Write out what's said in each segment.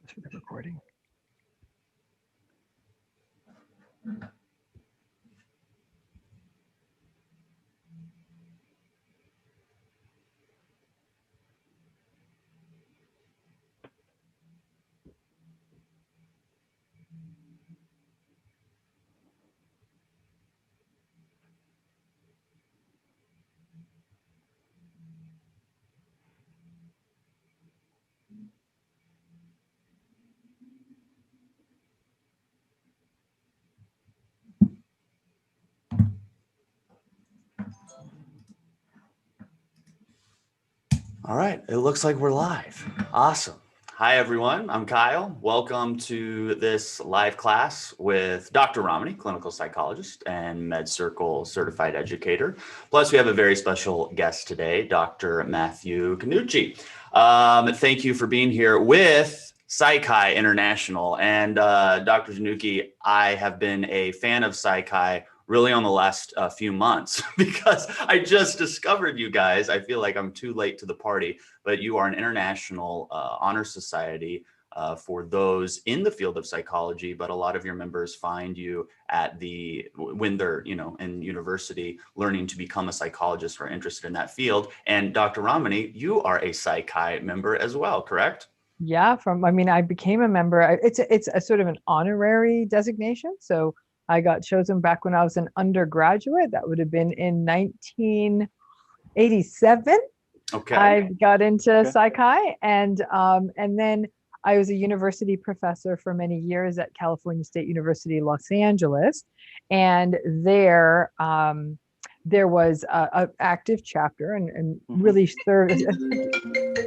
Pause for the recording. All right, it looks like we're live. Awesome. Hi, everyone. I'm Kyle. Welcome to this live class with Dr. Romney, clinical psychologist and MedCircle certified educator. Plus, we have a very special guest today, Dr. Matthew Canucci. Thank you for being here with Saikai International. And Dr. Canucci, I have been a fan of Saikai really on the last few months because I just discovered you guys. I feel like I'm too late to the party, but you are an international honor society for those in the field of psychology, but a lot of your members find you at when they're, in university learning to become a psychologist or interested in that field. And Dr. Romney, you are a Saikai member as well, correct? Yeah, I became a member. It's a sort of an honorary designation. So I got chosen back when I was an undergraduate. That would have been in 1987. Okay. I got into Saikai, and then I was a university professor for many years at California State University, Los Angeles, and there was a active chapter, and really served.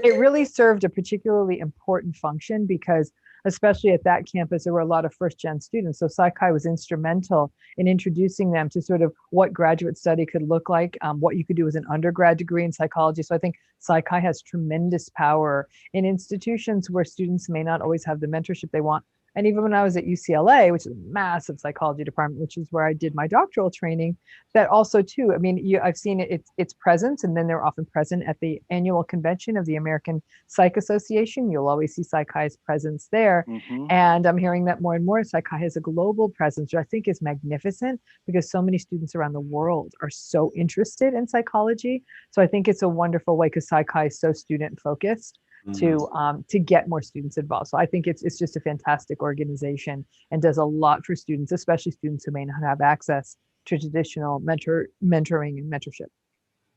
It really served a particularly important function because, especially at that campus, there were a lot of first-gen students. So Saikai was instrumental in introducing them to sort of what graduate study could look like, what you could do as an undergrad degree in psychology. So I think Saikai has tremendous power in institutions where students may not always have the mentorship they want. And even when I was at UCLA, which is a massive psychology department, which is where I did my doctoral training, that also too, I've seen its presence, and then they're often present at the annual convention of the American Psych Association. You'll always see Saikai's presence there. And I'm hearing that more and more. Saikai has a global presence, which I think is magnificent because so many students around the world are so interested in psychology. So I think it's a wonderful way, because Saikai is so student focused, to get more students involved. So I think it's just a fantastic organization and does a lot for students, especially students who may not have access to traditional mentoring and mentorship.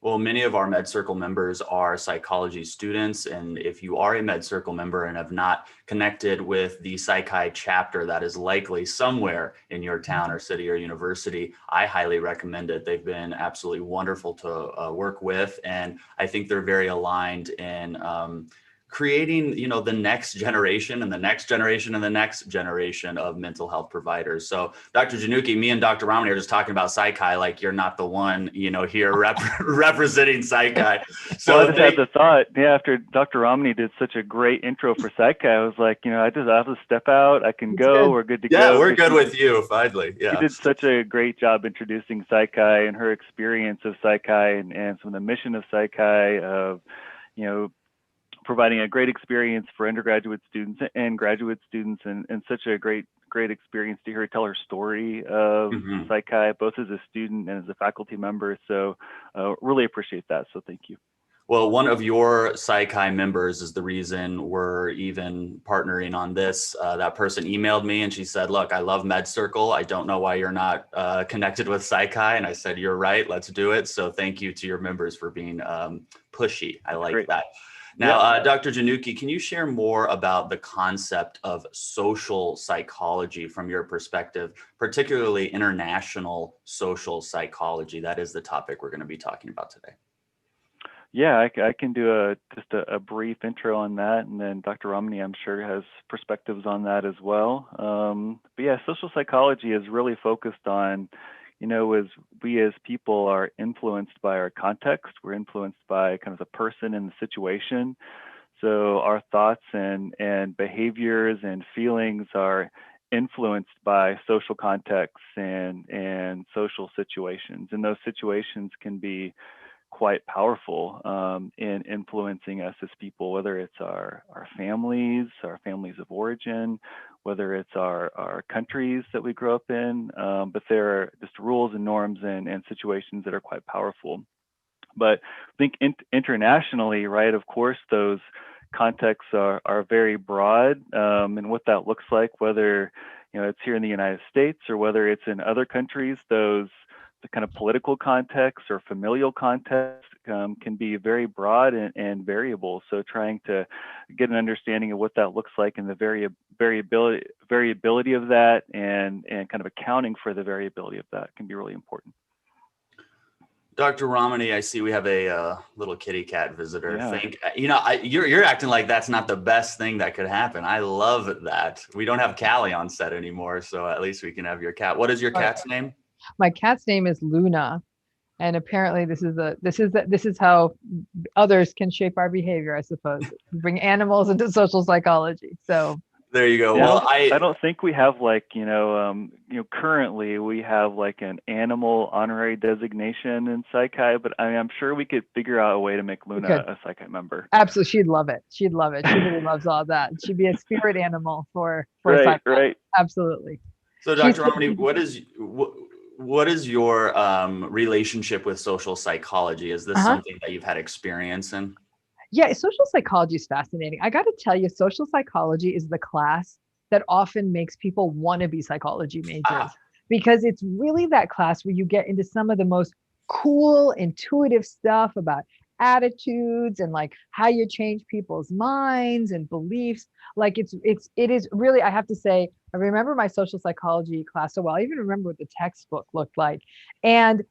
Well, many of our MedCircle members are psychology students. And if you are a MedCircle member and have not connected with the Saikai chapter that is likely somewhere in your town or city or university, I highly recommend it. They've been absolutely wonderful to work with. And I think they're very aligned in creating, the next generation and the next generation and the next generation of mental health providers. So Dr. Januki, me and Dr. Romney are just talking about Saikai like you're not the one, here representing Saikai. So I just had the thought, after Dr. Romney did such a great intro for Saikai, I was like, I have to step out. I can go. We're good to go. Yeah, we're good with you, finally. Yeah. She did such a great job introducing Saikai and her experience of Saikai and some of the mission of Saikai of, providing a great experience for undergraduate students and graduate students, and such a great experience to hear her tell her story of Saikai, both as a student and as a faculty member. So really appreciate that. So thank you. Well, one of your Saikai members is the reason we're even partnering on this. That person emailed me and she said, look, I love MedCircle. I don't know why you're not connected with Saikai. And I said, you're right, let's do it. So thank you to your members for being pushy. I like that. Now, Dr. Januki, can you share more about the concept of social psychology from your perspective, particularly international social psychology? That is the topic we're going to be talking about today. Yeah, I can do just a brief intro on that, and then Dr. Romney, I'm sure, has perspectives on that as well. But yeah, social psychology is really focused on, as we as people are influenced by our context, we're influenced by kind of the person and the situation. So our thoughts and behaviors and feelings are influenced by social contexts and social situations. And those situations can be quite powerful in influencing us as people, whether it's our families of origin, whether it's our countries that we grow up in, but there are just rules and norms and situations that are quite powerful. But I think internationally, right, of course, those contexts are very broad, and what that looks like, whether it's here in the United States or whether it's in other countries, the kind of political context or familial context can be very broad and variable. So trying to get an understanding of what that looks like and the variability of that and kind of accounting for the variability of that can be really important. Dr. Ramani, I see we have a little kitty cat visitor. Yeah. You're acting like that's not the best thing that could happen. I love that. We don't have Callie on set anymore, so at least we can have your cat. What is your cat's name? My cat's name is Luna, and apparently this is how others can shape our behavior, I suppose. Bring animals into social psychology. So there you go. Yeah, well, I don't think we have currently we have like an animal honorary designation in Saikai, but I'm sure we could figure out a way to make Luna a Saikai member. Absolutely, she'd love it. She really loves all that. She'd be a spirit animal for right, Saikai. right. Absolutely. So, Dr. Ramani, what is your relationship with social psychology? Is this something that you've had experience in? Yeah, social psychology is fascinating. I got to tell you, social psychology is the class that often makes people want to be psychology majors because it's really that class where you get into some of the most cool, intuitive stuff about attitudes and like how you change people's minds and beliefs. Like it is really, I have to say, I remember my social psychology class so well. I even remember what the textbook looked like. And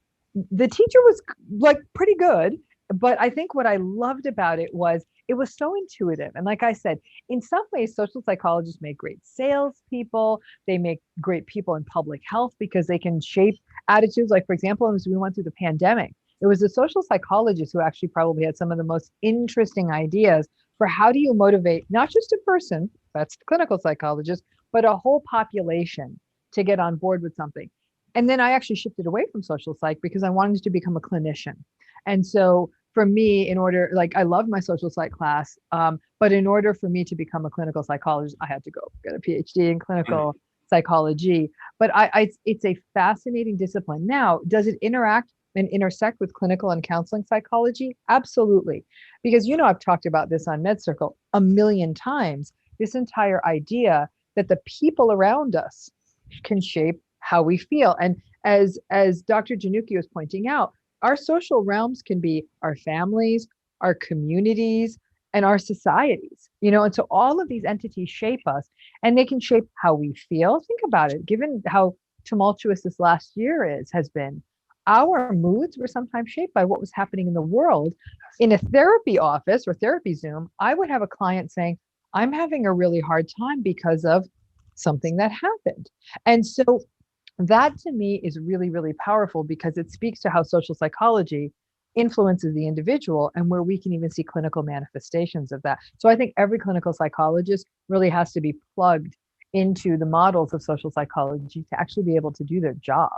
the teacher was like pretty good. But I think what I loved about it was so intuitive. And like I said, in some ways, social psychologists make great salespeople. They make great people in public health because they can shape attitudes. Like, for example, as we went through the pandemic, it was a social psychologist who actually probably had some of the most interesting ideas for how do you motivate not just a person, that's the clinical psychologist, but a whole population to get on board with something. And then I actually shifted away from social psych because I wanted to become a clinician. And so for me, I loved my social psych class, but in order for me to become a clinical psychologist, I had to go get a PhD in clinical psychology. But it's a fascinating discipline. Now, does it interact and intersect with clinical and counseling psychology? Absolutely. Because, I've talked about this on MedCircle a million times, this entire idea that the people around us can shape how we feel. And as Dr. Janucchi was pointing out, our social realms can be our families, our communities, and our societies, and so all of these entities shape us and they can shape how we feel. Think about it, given how tumultuous this last year has been, our moods were sometimes shaped by what was happening in the world. In a therapy office or therapy Zoom, I would have a client saying, I'm having a really hard time because of something that happened. And so that to me is really, really powerful because it speaks to how social psychology influences the individual and where we can even see clinical manifestations of that. So I think every clinical psychologist really has to be plugged into the models of social psychology to actually be able to do their job.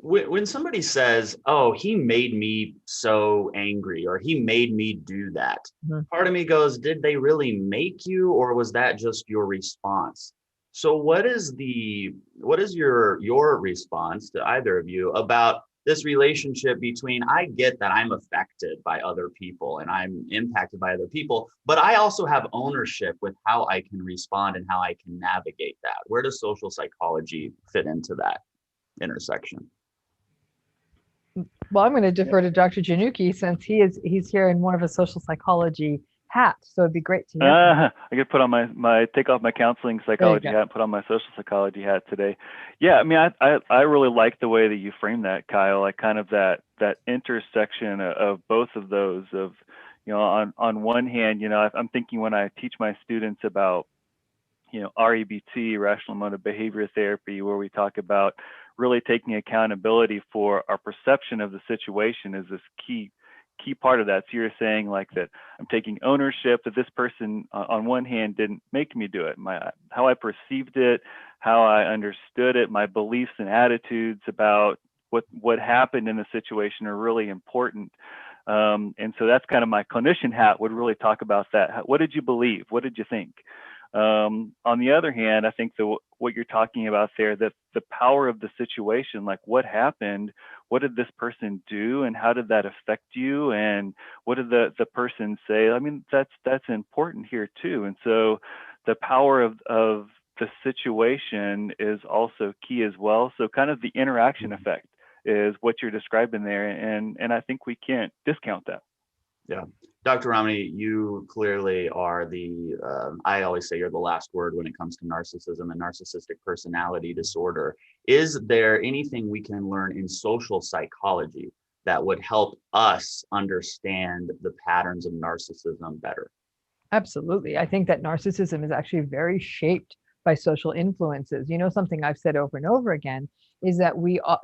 When somebody says, oh, he made me so angry or he made me do that, part of me goes, did they really make you, or was that just your response? So what is your response to either of you about this relationship between, I get that I'm affected by other people and I'm impacted by other people, but I also have ownership with how I can respond and how I can navigate that? Where does social psychology fit into that intersection? Well, I'm going to defer to Dr. Janucchi since he's here in more of a social psychology hat. So it'd be great to hear. I could put on my take off my counseling psychology hat and put on my social psychology hat today. Yeah, I mean, I really like the way that you frame that, Kyle. Like kind of that intersection of both of those. Of on one hand, I'm thinking when I teach my students about REBT, rational emotive behavior therapy, where we talk about really taking accountability for our perception of the situation is this key part of that. So you're saying like that I'm taking ownership that this person on one hand didn't make me do it, how I perceived it, how I understood it, my beliefs and attitudes about what happened in the situation are really important. And so that's kind of my clinician hat, would really talk about that. What did you believe? What did you think? On the other hand, I think what you're talking about there, that the power of the situation, like what happened, what did this person do, and how did that affect you, and what did the person say? I mean, that's important here too. And so the power of the situation is also key as well. So kind of the interaction effect is what you're describing there, and I think we can't discount that. Yeah. Dr. Romney, you clearly are I always say you're the last word when it comes to narcissism and narcissistic personality disorder. Is there anything we can learn in social psychology that would help us understand the patterns of narcissism better? Absolutely. I think that narcissism is actually very shaped by social influences. Something I've said over and over again is that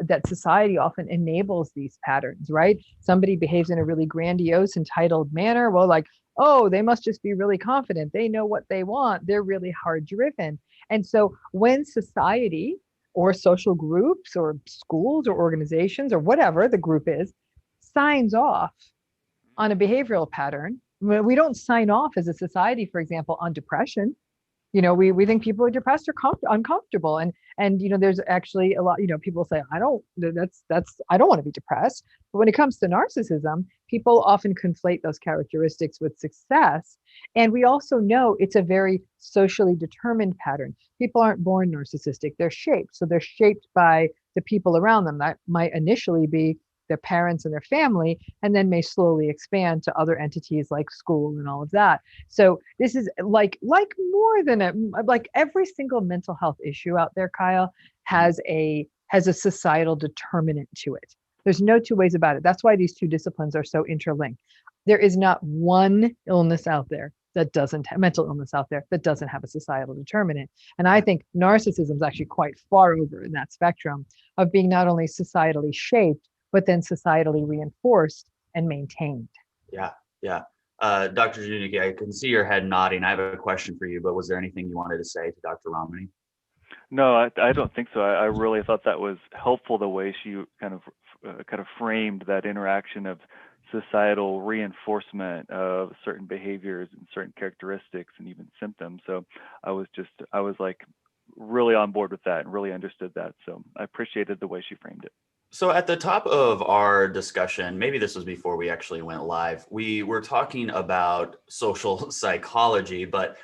that society often enables these patterns, right? Somebody behaves in a really grandiose, entitled manner. Well, like, oh, they must just be really confident. They know what they want. They're really hard driven. And so when society or social groups or schools or organizations or whatever the group is signs off on a behavioral pattern, we don't sign off as a society, for example, on depression. We think people are depressed or uncomfortable, and there's actually a lot. People say, I don't want to be depressed. But when it comes to narcissism, people often conflate those characteristics with success, and we also know it's a very socially determined pattern. People aren't born narcissistic; they're shaped. So they're shaped by the people around them. That might initially be their parents and their family, and then may slowly expand to other entities like school and all of that. So this is like more than like every single mental health issue out there, Kyle, has a societal determinant to it. There's no two ways about it. That's why these two disciplines are so interlinked. There is not one illness out there that doesn't have mental illness out there that doesn't have a societal determinant. And I think narcissism is actually quite far over in that spectrum of being not only societally shaped, but then societally reinforced and maintained. Yeah. Dr. Janicki, I can see your head nodding. I have a question for you, but was there anything you wanted to say to Dr. Romney? No, I don't think so. I really thought that was helpful, the way she kind of framed that interaction of societal reinforcement of certain behaviors and certain characteristics and even symptoms. So I was like really on board with that and really understood that. So I appreciated the way she framed it. So at the top of our discussion, maybe this was before we actually went live, we were talking about social psychology, but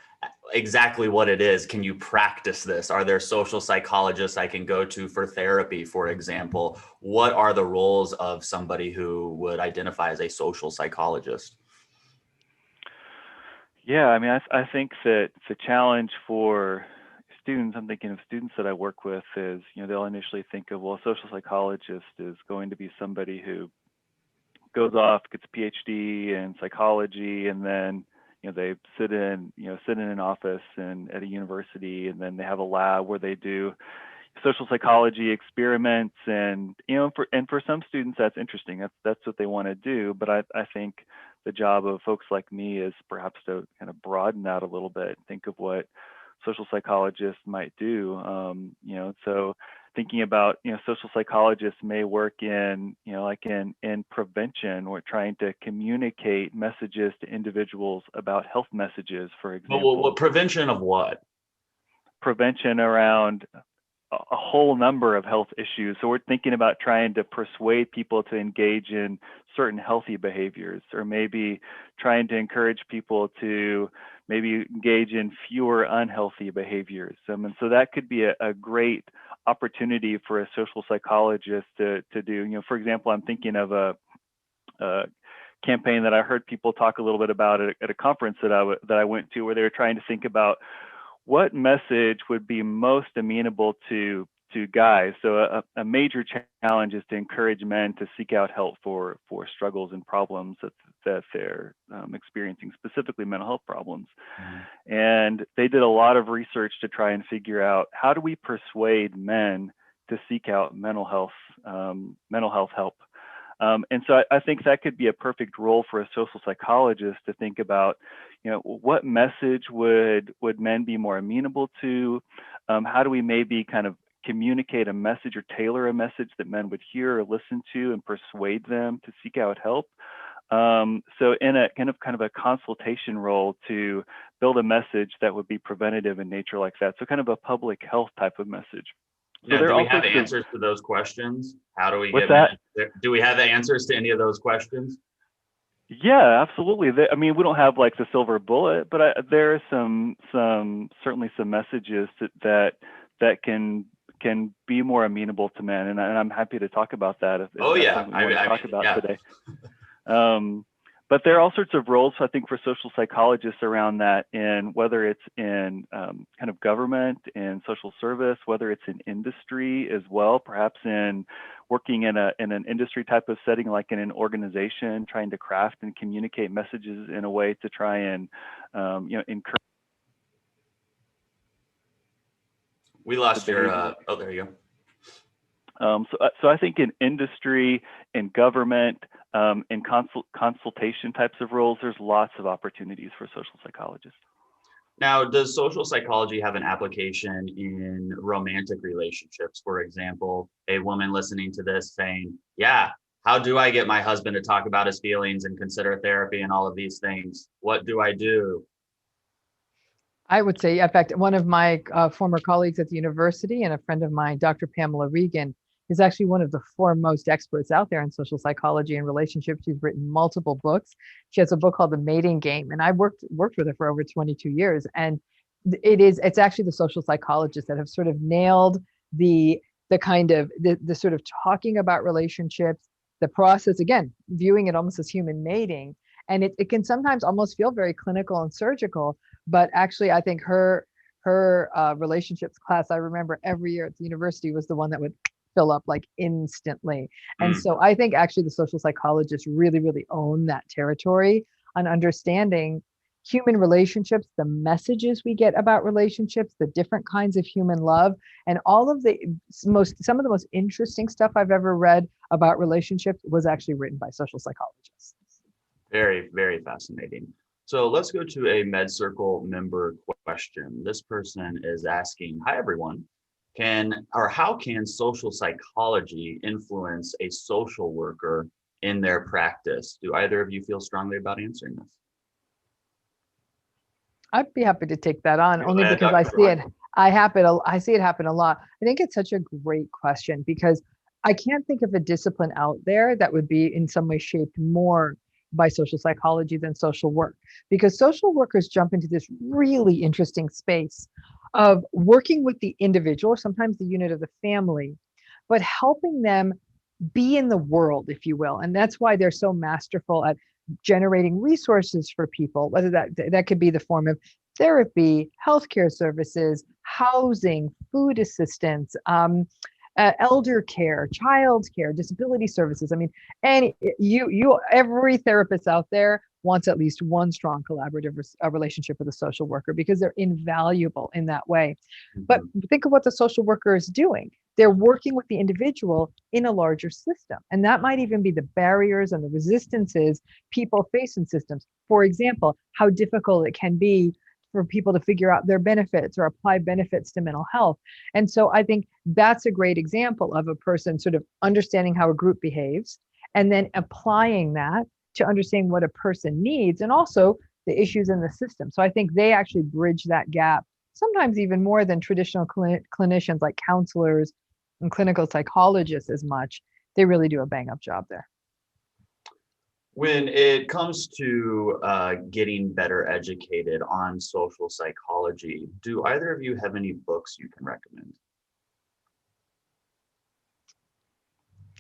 exactly what it is. Can you practice this? Are there social psychologists I can go to for therapy, for example? What are the roles of somebody who would identify as a social psychologist? Yeah, I mean, I think that the challenge for students, I'm thinking of students that I work with, is, they'll initially think of, well, a social psychologist is going to be somebody who goes off, gets a PhD in psychology, and then, they sit in an office and at a university, and then they have a lab where they do social psychology experiments, and for some students that's interesting. That's what they want to do. But I think the job of folks like me is perhaps to kind of broaden that a little bit, think of what social psychologists might do. So thinking about, social psychologists may work in, in prevention, or trying to communicate messages to individuals about health messages, for example. Well, prevention of what? Prevention around a whole number of health issues. So we're thinking about trying to persuade people to engage in certain healthy behaviors, or maybe trying to encourage people to maybe engage in fewer unhealthy behaviors. And so that could be a great opportunity for a social psychologist to do. For example, I'm thinking of a campaign that I heard people talk a little bit about at a conference that I went to, where they were trying to think about what message would be most amenable to guys. So a major challenge is to encourage men to seek out help for struggles and problems that they're experiencing, specifically mental health problems. Mm-hmm. And they did a lot of research to try and figure out, how do we persuade men to seek out mental health help? And so I think that could be a perfect role for a social psychologist to think about, what message would men be more amenable to? How do we maybe kind of communicate a message or tailor a message that men would hear or listen to and persuade them to seek out help. So in a kind of a consultation role to build a message that would be preventative in nature like that. So kind of a public health type of message. So do we have answers to those questions? How do we do we have the answers to any of those questions? Yeah, absolutely. I mean, we don't have like the silver bullet, but there are certainly some messages that can be more amenable to men, and I'm happy to talk about that. If that's something we want to talk about today. But there are all sorts of roles, I think, for social psychologists around that, in whether it's in kind of government and social service, whether it's in industry as well, perhaps in working in an industry type of setting, like in an organization, trying to craft and communicate messages in a way to try and encourage. We lost your. Oh, there you go. So I think in industry, in government, in consultation types of roles, there's lots of opportunities for social psychologists. Now, does social psychology have an application in romantic relationships? For example, a woman listening to this saying, yeah, how do I get my husband to talk about his feelings and consider therapy and all of these things? What do I do? I would say, in fact, one of my former colleagues at the university and a friend of mine, Dr. Pamela Regan, is actually one of the foremost experts out there in social psychology and relationships. She's written multiple books. She has a book called The Mating Game, and I worked with her for over 22 years. And it's actually the social psychologists that have sort of nailed the kind of the sort of talking about relationships, the process, again, viewing it almost as human mating. And it can sometimes almost feel very clinical and surgical, but actually I think her relationships class, I remember every year at the university, was the one that would fill up like instantly. And so I think actually the social psychologists really, really own that territory on understanding human relationships, the messages we get about relationships, the different kinds of human love, and all of some of the most interesting stuff I've ever read about relationships was actually written by social psychologists. Very, very fascinating. So let's go to a MedCircle member question. This person is asking, hi everyone, how can social psychology influence a social worker in their practice? Do either of you feel strongly about answering this? I'd be happy to take that on, only because I see it happen a lot. I think it's such a great question because I can't think of a discipline out there that would be in some way shaped more by social psychology than social work, because social workers jump into this really interesting space of working with the individual, sometimes the unit of the family, but helping them be in the world, if you will. And that's why they're so masterful at generating resources for people, whether that could be the form of therapy, healthcare services, housing, food assistance, elder care, child care, disability services. I mean, and every therapist out there wants at least one strong collaborative relationship with a social worker because they're invaluable in that way. But think of what the social worker is doing. They're working with the individual in a larger system. And that might even be the barriers and the resistances people face in systems. For example, how difficult it can be for people to figure out their benefits or apply benefits to mental health. And so I think that's a great example of a person sort of understanding how a group behaves and then applying that to understand what a person needs and also the issues in the system. So I think they actually bridge that gap, sometimes even more than traditional clinicians like counselors and clinical psychologists as much. They really do a bang up job there. When it comes to getting better educated on social psychology, do either of you have any books you can recommend?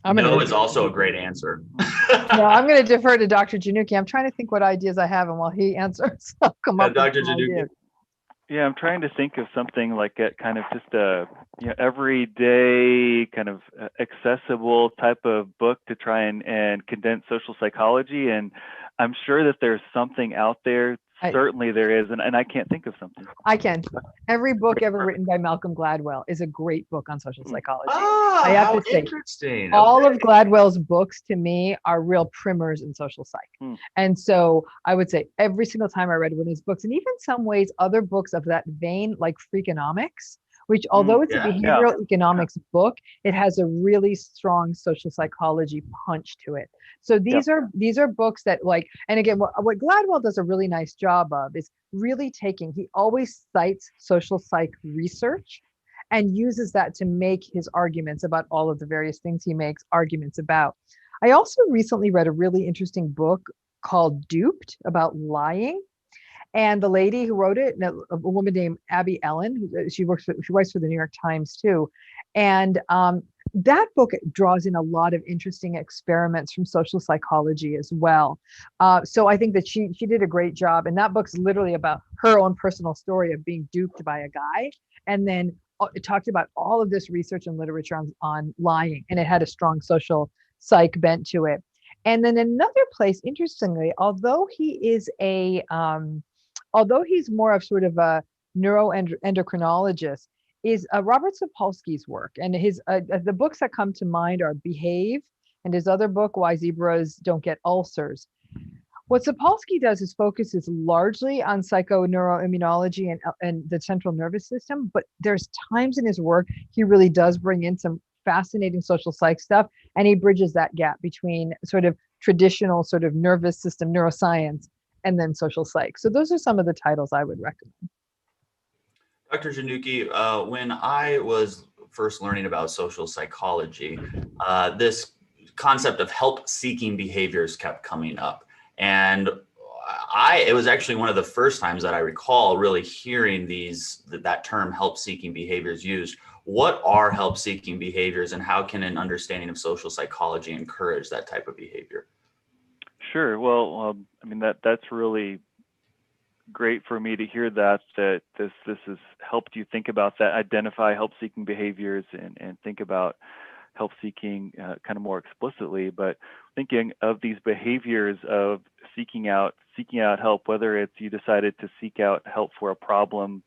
No is also a great answer. No, I'm going to defer to Dr. Januki. I'm trying to think what ideas I have, and while he answers, I'll come up with some ideas. Yeah, I'm trying to think of something like a kind of just a everyday kind of accessible type of book to try and condense social psychology. And I'm sure that there's something out there. Certainly there is, and I can't think of something. I can. Every book ever written by Malcolm Gladwell is a great book on social psychology. Oh, I have to say, interesting. All of Gladwell's books to me are real primers in social psych. And so I would say every single time I read one of his books, and even some ways other books of that vein, like Freakonomics, which although it's a Yeah. behavioral economics book, it has a really strong social psychology punch to it. So these are books that, like, and again, what Gladwell does a really nice job of is really taking, he always cites social psych research and uses that to make his arguments about all of the various things he makes arguments about. I also recently read a really interesting book called Duped, about lying. And the lady who wrote it, a woman named Abby Ellen, she writes for the New York Times too. And that book draws in a lot of interesting experiments from social psychology as well. So I think that she did a great job. And that book's literally about her own personal story of being duped by a guy. And then it talked about all of this research and literature on lying. And it had a strong social psych bent to it. And then another place, interestingly, although he's more of sort of a neuroendocrinologist, is Robert Sapolsky's work. And his the books that come to mind are Behave, and his other book, Why Zebras Don't Get Ulcers. What Sapolsky does is focuses largely on psychoneuroimmunology and the central nervous system, but there's times in his work he really does bring in some fascinating social psych stuff, and he bridges that gap between sort of traditional sort of nervous system neuroscience and then social psych. So those are some of the titles I would recommend. Dr. Januki, when I was first learning about social psychology, this concept of help-seeking behaviors kept coming up. And it was actually one of the first times that I recall really hearing that term help-seeking behaviors used. What are help-seeking behaviors, and how can an understanding of social psychology encourage that type of behavior? Sure. Well, I mean, that's really great for me to hear that this has helped you think about that, identify help-seeking behaviors, and think about help-seeking kind of more explicitly. But thinking of these behaviors of seeking out help, whether it's you decided to seek out help for a problem,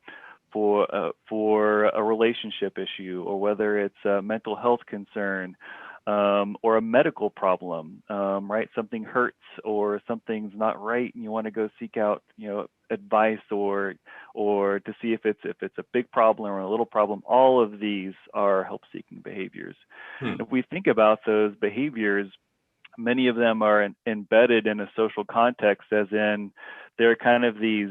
for a relationship issue, or whether it's a mental health concern, or a medical problem, right? Something hurts or something's not right, and you want to go seek out, advice or to see if it's a big problem or a little problem. All of these are help-seeking behaviors. If we think about those behaviors, many of them are embedded in a social context, as in they're kind of these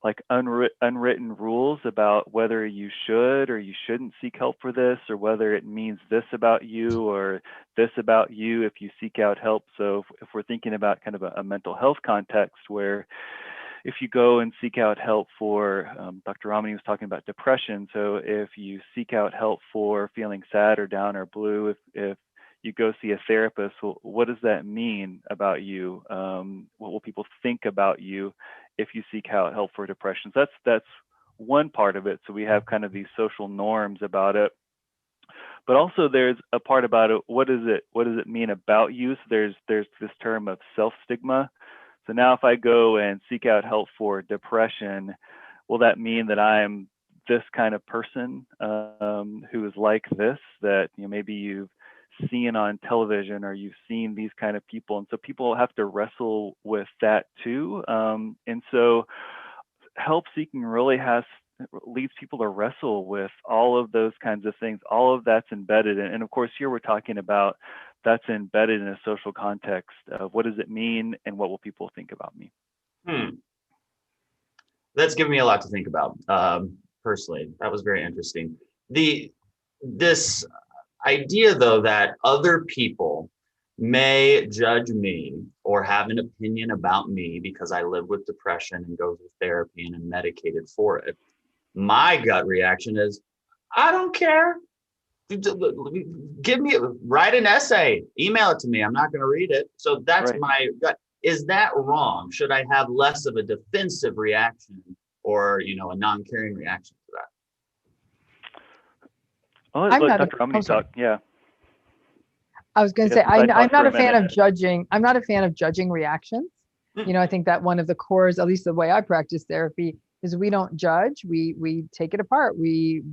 like unwritten rules about whether you should or you shouldn't seek help for this, or whether it means this about you or this about you if you seek out help. So if we're thinking about kind of a mental health context, where if you go and seek out help for, Dr. Ramani was talking about depression. So if you seek out help for feeling sad or down or blue, if you go see a therapist, well, what does that mean about you? What will people think about you if you seek out help for depression? So that's one part of it. So we have kind of these social norms about it. But also there's a part about it. What does it mean about you? So there's this term of self-stigma. So now if I go and seek out help for depression, will that mean that I'm this kind of person who is like this, that maybe you've seen on television, or you've seen these kind of people? And so people have to wrestle with that too. And so help seeking really leads people to wrestle with all of those kinds of things. All of that's embedded. And of course, here we're talking about that's embedded in a social context of what does it mean and what will people think about me? That's given me a lot to think about. Personally, that was very interesting. This idea, though, that other people may judge me or have an opinion about me because I live with depression and go through therapy and am medicated for it. My gut reaction is, I don't care. Write an essay, email it to me. I'm not going to read it. So that's right. My gut. Is that wrong? Should I have less of a defensive reaction or, a non-caring reaction to that? I'll let Dr. Ramani talk. Yeah. I was going to say, I'm not a fan of judging. I'm not a fan of judging reactions. I think that one of the cores, at least the way I practice therapy, is we don't judge. We take it apart. We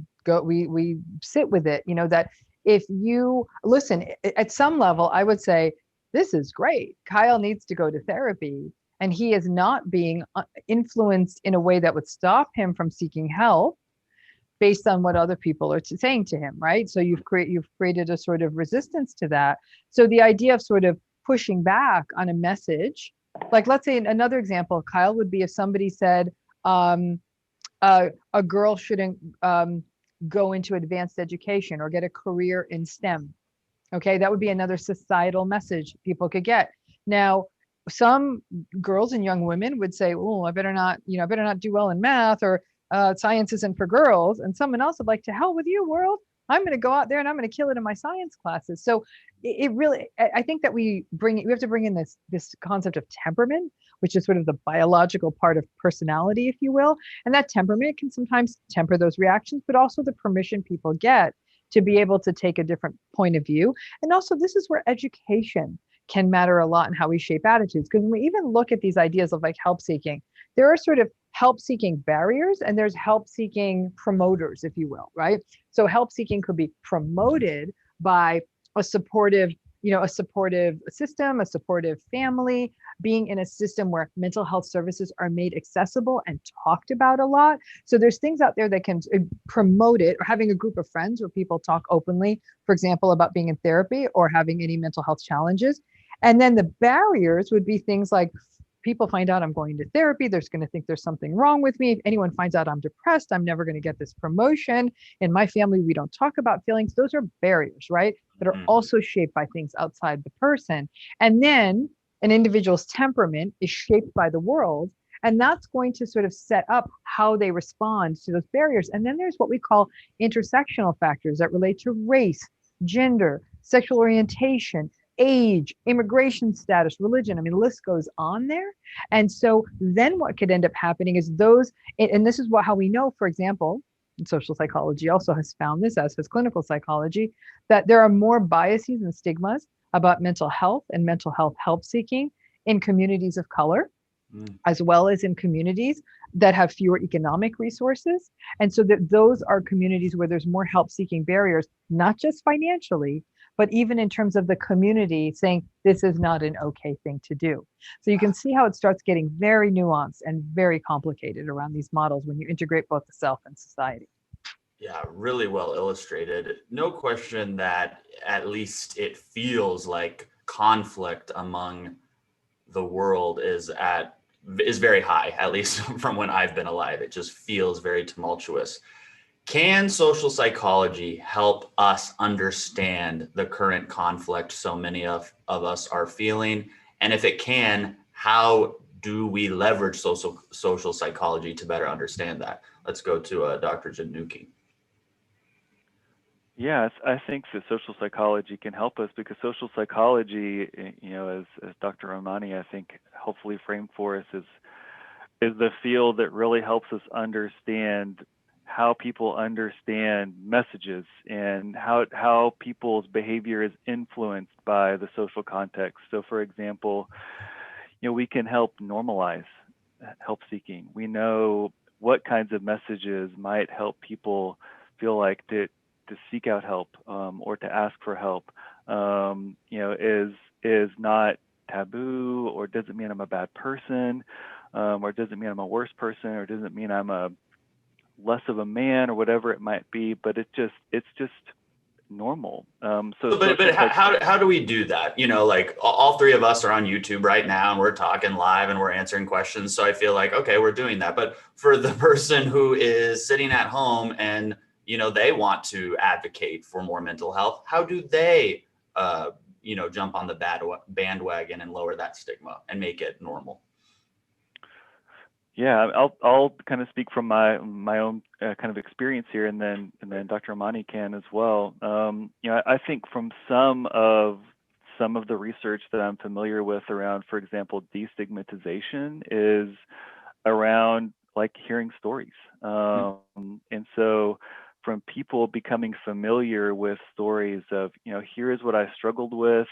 sit with it. That if you listen at some level, I would say, this is great. Kyle needs to go to therapy, and he is not being influenced in a way that would stop him from seeking help. based on what other people are saying to him, right? So you've created a sort of resistance to that. So the idea of sort of pushing back on a message, like let's say another example, Kyle, would be if somebody said a girl shouldn't go into advanced education or get a career in STEM. Okay, that would be another societal message people could get. Now, some girls and young women would say, "Oh, I better not do well in math, or science isn't for girls." And someone else would like, "To hell with you, world! I'm going to go out there and I'm going to kill it in my science classes." So it really, I think that we have to bring in this concept of temperament, which is sort of the biological part of personality, if you will. And that temperament can sometimes temper those reactions, but also the permission people get to be able to take a different point of view. And also, this is where education can matter a lot in how we shape attitudes. Because when we even look at these ideas of like help seeking, there are sort of help seeking barriers and there's help seeking promoters, if you will, right? So help seeking could be promoted by a supportive system, a supportive family, being in a system where mental health services are made accessible and talked about a lot. So there's things out there that can promote it, or having a group of friends where people talk openly, for example, about being in therapy or having any mental health challenges. And then the barriers would be things like, people find out I'm going to therapy, they're going to think there's something wrong with me. If anyone finds out I'm depressed, I'm never going to get this promotion. In my family, we don't talk about feelings. Those are barriers, right? That are also shaped by things outside the person. And then an individual's temperament is shaped by the world. And that's going to sort of set up how they respond to those barriers. And then there's what we call intersectional factors that relate to race, gender, sexual orientation, age, immigration status, religion. I mean, the list goes on there. And so then what could end up happening is those, and this is how we know, for example, and social psychology also has found this, as has clinical psychology, that there are more biases and stigmas about mental health and mental health help seeking in communities of color, as well as in communities that have fewer economic resources. And so that those are communities where there's more help seeking barriers, not just financially, but even in terms of the community saying this is not an okay thing to do. So you can see how it starts getting very nuanced and very complicated around these models when you integrate both the self and society. Yeah, really well illustrated. No question that at least it feels like conflict among the world is very high, at least from when I've been alive. It just feels very tumultuous. Can social psychology help us understand the current conflict so many of us are feeling? And if it can, how do we leverage social psychology to better understand that? Let's go to Dr. Januki. Yeah, I think that social psychology can help us, because social psychology, as Dr. Ramani, I think, hopefully framed for us, is the field that really helps us understand how people understand messages and how people's behavior is influenced by the social context. So, for example, we can help normalize help seeking. We know what kinds of messages might help people feel like to seek out help or to ask for help, is not taboo, or doesn't mean I'm a bad person, or doesn't mean I'm a worse person, or doesn't mean I'm a less of a man, or whatever it might be. But it's just normal. But how do we do that? Like all three of us are on YouTube right now and we're talking live and we're answering questions. So I feel like, okay, we're doing that. But for the person who is sitting at home and they want to advocate for more mental health, how do they, jump on the bandwagon and lower that stigma and make it normal? Yeah, I'll kind of speak from my own kind of experience here, and then Dr. Amani can as well. I think from some of the research that I'm familiar with around, for example, destigmatization, is around like hearing stories, and so from people becoming familiar with stories of, here is what I struggled with,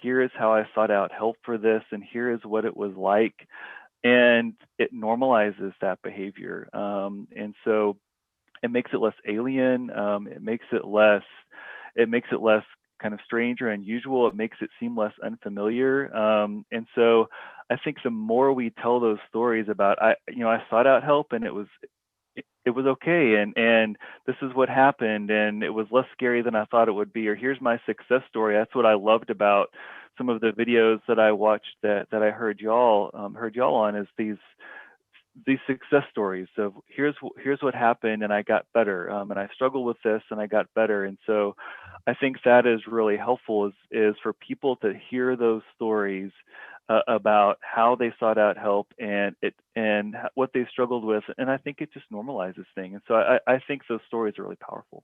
here is how I sought out help for this, and here is what it was like. And it normalizes that behavior. And so it makes it less alien. It makes it less kind of strange or unusual. It makes it seem less unfamiliar. And so I think the more we tell those stories about, I sought out help and it it was okay, and this is what happened, and it was less scary than I thought it would be, or here's my success story. That's what I loved about some of the videos that I watched that I heard y'all on, is these success stories of here's what happened and I got better, and I struggled with this and I got better. And so I think that is really helpful, is for people to hear those stories about how they sought out help and what they struggled with, and I think it just normalizes things. And so I think those stories are really powerful.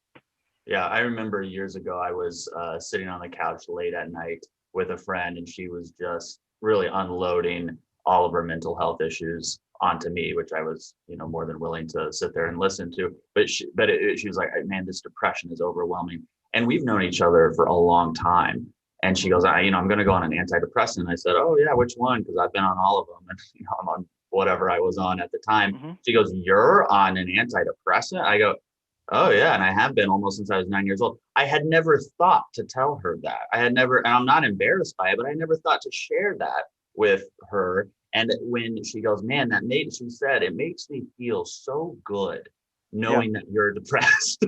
Yeah, I remember years ago I was sitting on the couch late at night with a friend, and she was just really unloading all of her mental health issues onto me, which I was, more than willing to sit there and listen to. But she was like, man, this depression is overwhelming. And we've known each other for a long time. And she goes, I'm going to go on an antidepressant. I said, oh yeah, which one? Because I've been on all of them, and I'm on whatever I was on at the time. Mm-hmm. She goes, you're on an antidepressant? I go, oh yeah, and I have been almost since I was 9 years old. I had never thought to tell her that. I had never, and I'm not embarrassed by it, but I never thought to share that with her. And when she goes, man, she said, it makes me feel so good knowing that you're depressed.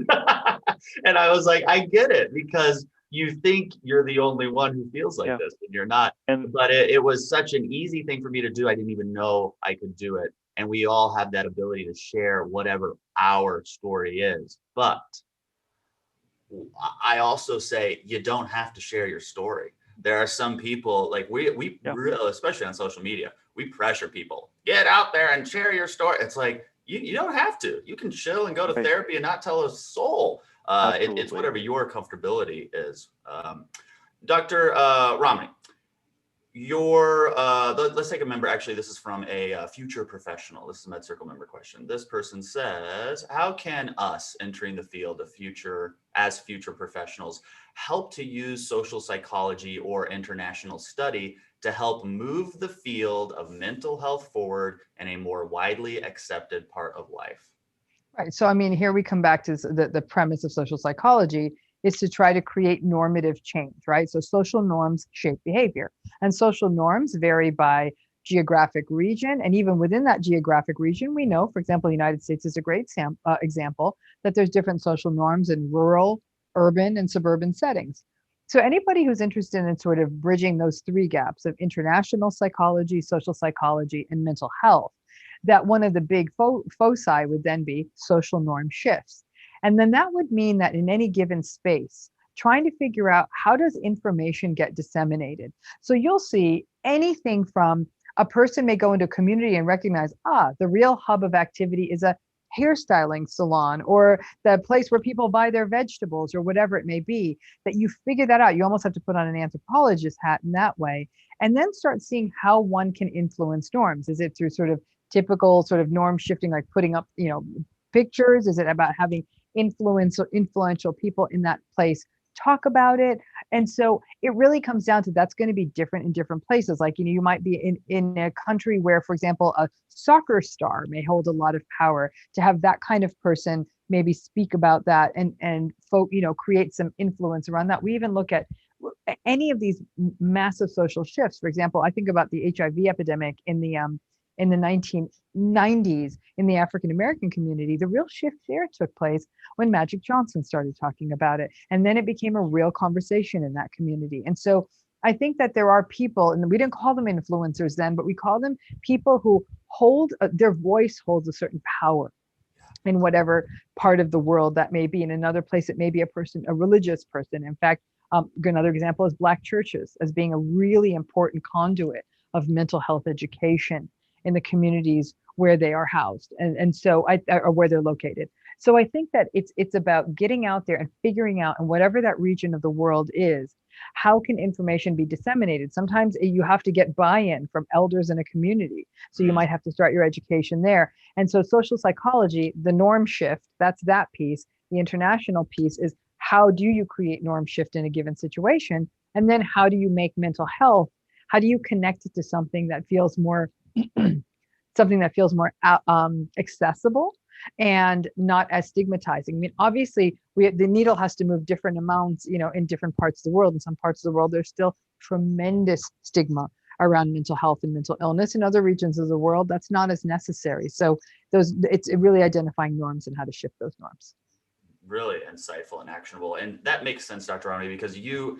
And I was like, I get it, because you think you're the only one who feels like this, and you're not. But it was such an easy thing for me to do. I didn't even know I could do it. And we all have that ability to share whatever our story is. But I also say you don't have to share your story. There are some people, like we really, especially on social media, we pressure people, get out there and share your story. It's like, you don't have to. You can chill and go to therapy and not tell a soul. It's whatever your comfortability is. Dr. Romney, let's take a member. Actually, this is from a future professional. This is a MedCircle member question. This person says, how can us entering the field of future professionals help to use social psychology or international study to help move the field of mental health forward in a more widely accepted part of life? Right. So, here we come back to the premise of social psychology is to try to create normative change, right? So social norms shape behavior, and social norms vary by geographic region. And even within that geographic region, we know, for example, the United States is a great example, that there's different social norms in rural, urban, and suburban settings. So anybody who's interested in sort of bridging those three gaps of international psychology, social psychology, and mental health, that one of the big foci would then be social norm shifts. And then that would mean that in any given space, trying to figure out how does information get disseminated. So you'll see anything from a person may go into a community and recognize, the real hub of activity is a hairstyling salon or the place where people buy their vegetables or whatever it may be, that you figure that out. You almost have to put on an anthropologist hat in that way, and then start seeing how one can influence norms. Is it through sort of typical sort of norm shifting, like putting up, pictures? Is it about having influential people in that place talk about it? And so it really comes down to that's going to be different in different places. Like, you might be in a country where, for example, a soccer star may hold a lot of power, to have that kind of person maybe speak about that and create some influence around that. We even look at any of these massive social shifts. For example, I think about the HIV epidemic in the 1990s in the African American community. The real shift there took place when Magic Johnson started talking about it. And then it became a real conversation in that community. And so I think that there are people, and we didn't call them influencers then, but we call them people who hold, their voice holds a certain power in whatever part of the world that may be. In another place, it may be a religious person. In fact, another example is Black churches as being a really important conduit of mental health education in the communities where they are housed, or where they're located. So I think that it's about getting out there and figuring out, in whatever that region of the world is, how can information be disseminated? Sometimes you have to get buy-in from elders in a community. So you might have to start your education there. And so social psychology, the norm shift, that's that piece. The international piece is, how do you create norm shift in a given situation? And then how do you make mental health? How do you connect it to something that feels more accessible and not as stigmatizing? Obviously, the needle has to move different amounts, in different parts of the world. In some parts of the world, there's still tremendous stigma around mental health and mental illness. In other regions of the world, that's not as necessary. So it's really identifying norms and how to shift those norms. Really insightful and actionable. And that makes sense, Dr. Romney, because you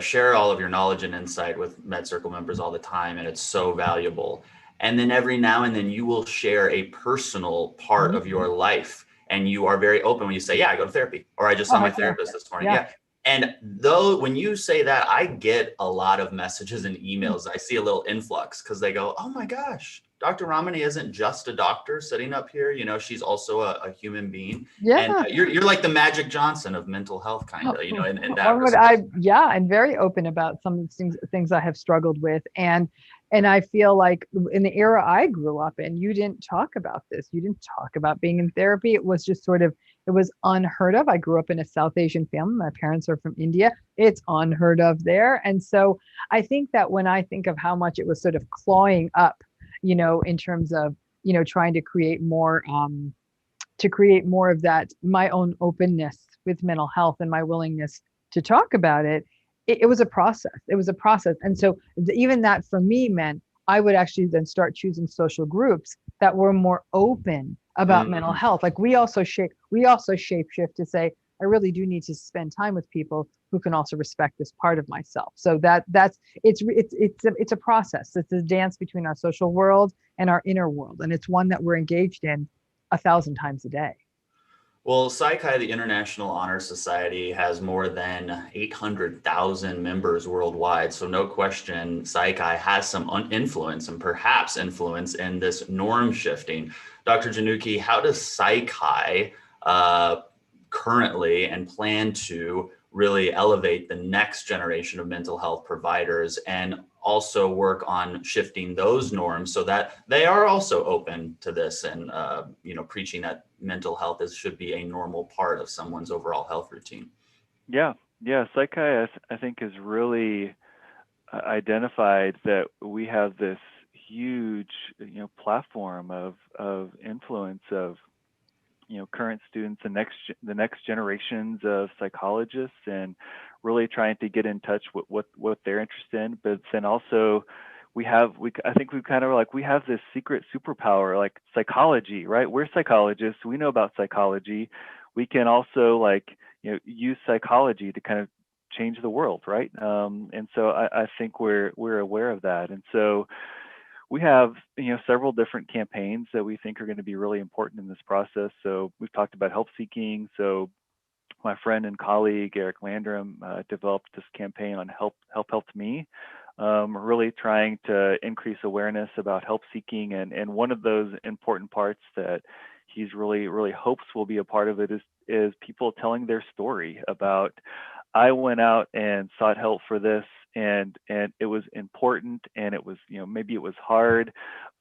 share all of your knowledge and insight with MedCircle members all the time, and it's so valuable. And then every now and then you will share a personal part of your life, and you are very open when you say, yeah, I go to therapy, or I just saw my therapist this morning. Yeah. And though when you say that, I get a lot of messages and emails. I see a little influx because they go, oh my gosh, Dr. Ramani isn't just a doctor sitting up here. You know, she's also a human being. Yeah. And you're like the Magic Johnson of mental health, kind of, you know, in that respect. I'm very open about some of the things I have struggled with. And I feel like in the era I grew up in, you didn't talk about this. You didn't talk about being in therapy. It was just sort of, it was unheard of. I grew up in a South Asian family. My parents are from India. It's unheard of there. And so I think that when I think of how much it was sort of clawing up, you know, in terms of, you know, trying to create more of that, my own openness with mental health and my willingness to talk about it, it was a process. It was a process. And so even that for me meant I would actually then start choosing social groups that were more open about mental health. Like we also shapeshift to say, I really do need to spend time with people who can also respect this part of myself. So it's a process. It's a dance between our social world and our inner world. And it's one that we're engaged in 1,000 times a day. Well, Saikai, the International Honor Society, has more than 800,000 members worldwide. So no question, Saikai has some influence and perhaps influence in this norm shifting. Dr. Januki, how does Saikai currently and plan to really elevate the next generation of mental health providers and also work on shifting those norms so that they are also open to this and, you know, preaching that mental health should be a normal part of someone's overall health routine? Yeah. Saikai, I think, has really identified that we have this huge, you know, platform of influence of, you know, current students and the next generations of psychologists, and really trying to get in touch with what they're interested in. But then also I think we kind of like, we have this secret superpower, like psychology, right? We're psychologists. We know about psychology. We can also, like, you know, use psychology to kind of change the world, right? And so I think we're aware of that. And so we have, you know, several different campaigns that we think are going to be really important in this process. So we've talked about help seeking. So my friend and colleague Eric Landrum developed this campaign on help helped me, really trying to increase awareness about help seeking. And one of those important parts that he's really hopes will be a part of it is people telling their story about, I went out and sought help for this, and it was important, and it was, you know, maybe it was hard,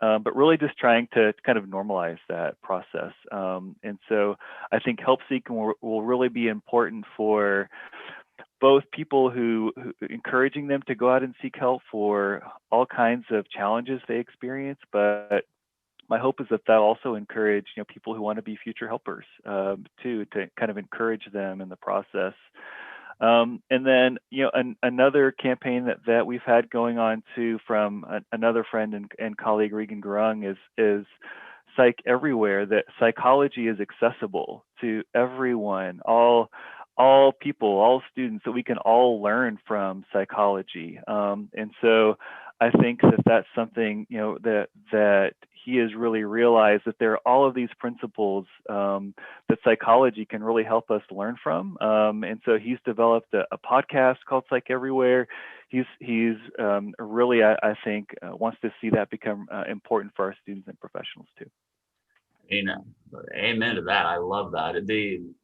but really just trying to kind of normalize that process. And so I think help seeking will really be important for both people who encouraging them to go out and seek help for all kinds of challenges they experience, but my hope is that also encourage, you know, people who want to be future helpers too, to kind of encourage them in the process. And then, you know, another campaign that we've had going on too from another friend and colleague, Regan Gurung, is Psych Everywhere, that psychology is accessible to everyone, all people, all students, that we can all learn from psychology. And so I think that's something, you know, that he has really realized, that there are all of these principles that psychology can really help us learn from. And so he's developed a podcast called Psych Everywhere. He's really, I think, wants to see that become important for our students and professionals too. Amen to that. I love that.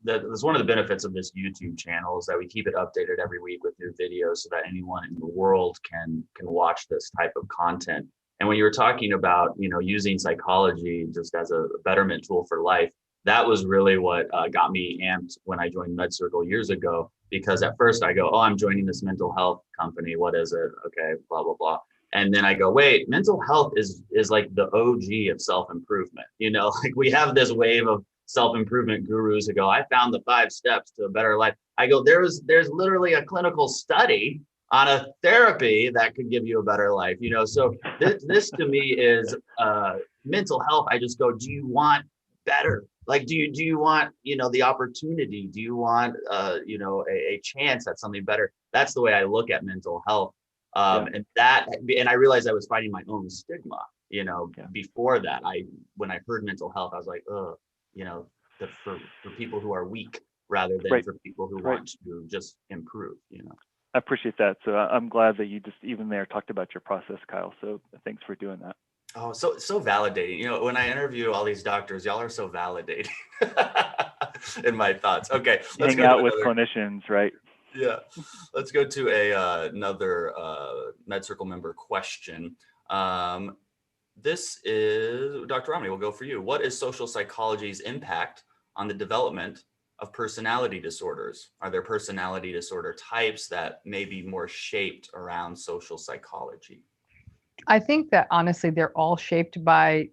That's one of the benefits of this YouTube channel, is that we keep it updated every week with new videos so that anyone in the world can watch this type of content. And when you were talking about, you know, using psychology just as a betterment tool for life, that was really what got me amped when I joined MedCircle years ago. Because at first I go, oh, I'm joining this mental health company. What is it? Okay, blah, blah, blah. And then I go, wait, mental health is like the OG of self-improvement. You know, like we have this wave of self-improvement gurus who go, I found the 5 steps to a better life. I go, there's literally a clinical study on a therapy that could give you a better life. You know, so this to me is, mental health, I just go, do you want better? Like, do you want, the opportunity? Do you want, a chance at something better? That's the way I look at mental health. And I realized I was fighting my own stigma, before that. When I heard mental health, I was like, for people who are weak rather than for people who want to just improve, I appreciate that. So I'm glad that you just even there talked about your process, Kyle. So thanks for doing that. Oh, so validating. When I interview all these doctors, y'all are so validating in my thoughts. Okay, let's hang out with clinicians, right? Yeah, let's go to another MedCircle member question. This is Dr. Romney. We'll go for you. What is social psychology's impact on the development of personality disorders? Are there personality disorder types that may be more shaped around social psychology? I think that honestly, they're all shaped by